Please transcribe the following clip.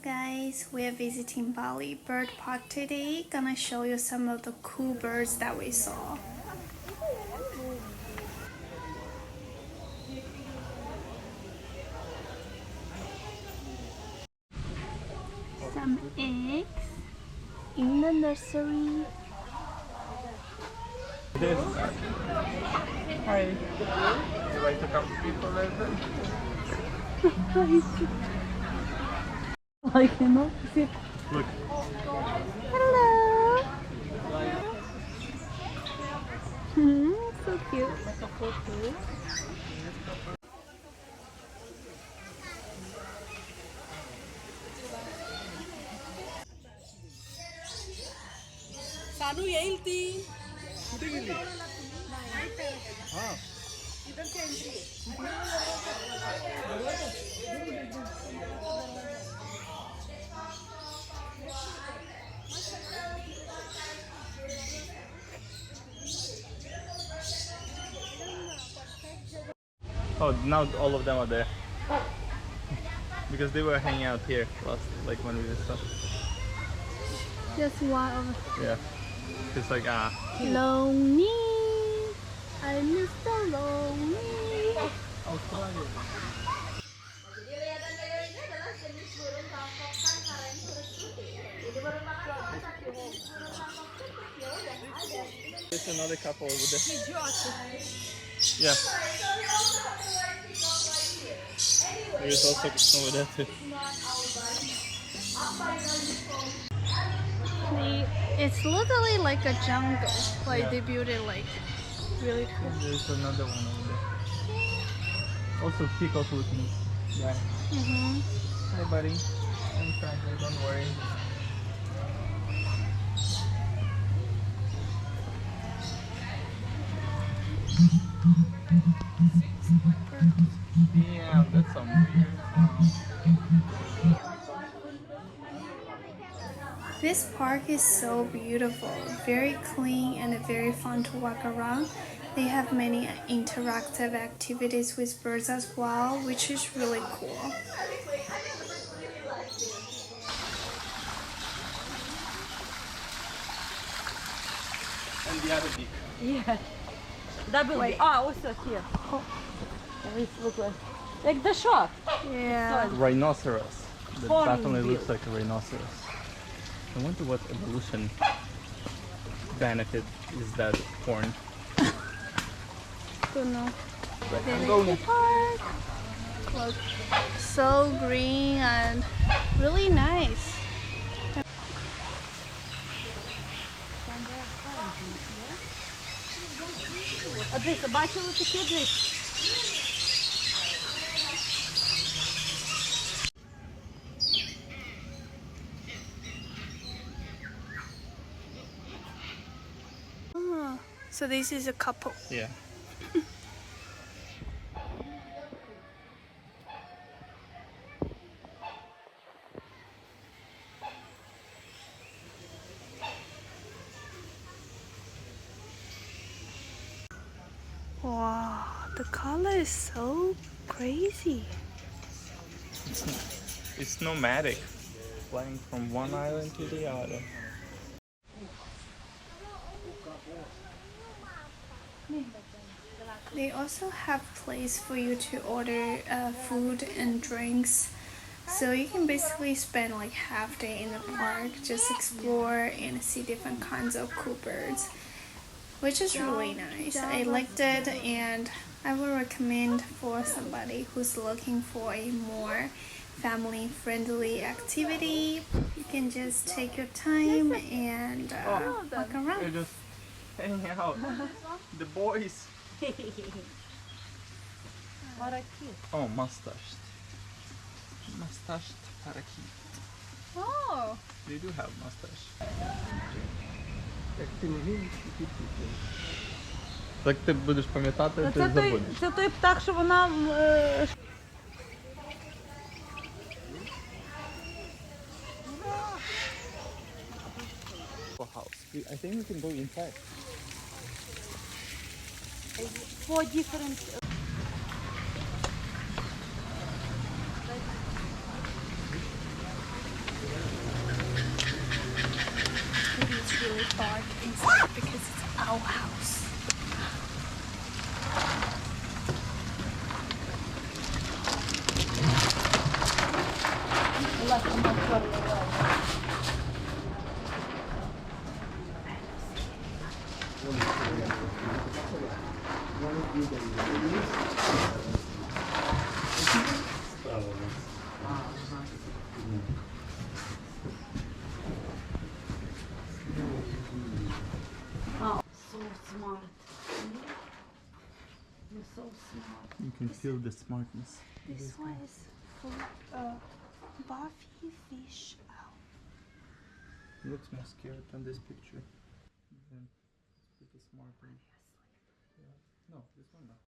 guys, we are visiting Bali Bird Park today. Gonna show you some of the cool birds that we saw. Some eggs in the nursery. Hi. Would you like to come to people later? I cannot see. Look. Hello. So cute. सानू येईल ती कुठे गेली? हा. Oh, now all of them are there. Because they were hanging out here last, like when we saw. Just one of Yeah. It's like lonely. I miss the lonely. There's another couple over there. Yeah. There's also over there too. It's literally like a jungle. Like they built it like really cool. There's another one over there. Also, peacock looking guy. Hi, buddy. I'm friendly. Don't worry. Yeah, that's some weird sound. This park is so beautiful, very clean and very fun to walk around. They have many interactive activities with birds as well, which is really cool. And the other beak. Yeah. Double B. Ah, also here. It looks like the shark. Yeah. Rhinoceros. That Hornbill. definitely looks like a rhinoceros. I wonder what evolution benefit is that horn. Don't know. I'm going. Park. Look, so green and really nice. А дивіться, бачили такі десь? So this is a couple. Yeah. Wow, the color is so crazy. It's nomadic, flying from one island to the other. They also have place for you to order food and drinks. So you can basically spend like half day in the park, just explore and see different kinds of cool birds, which is really nice. I liked it and I would recommend for somebody who's looking for a more family-friendly activity. You can just take your time and walk They're around. just hanging out. The boys. Oh, mustached. Mustached parakeet. Oh, They do have mustache. Так ти будеш пам'ятати, ти забудеш. Це той птах, що вона... I think we can go inside. Four different... Bird Park inside because it's our house. Oh, so smart. You're so smart. You can feel the smartness. This one is full Buffy fish. He looks more scared than this picture. Yeah, it's pretty smart. And, yeah. No, this one not.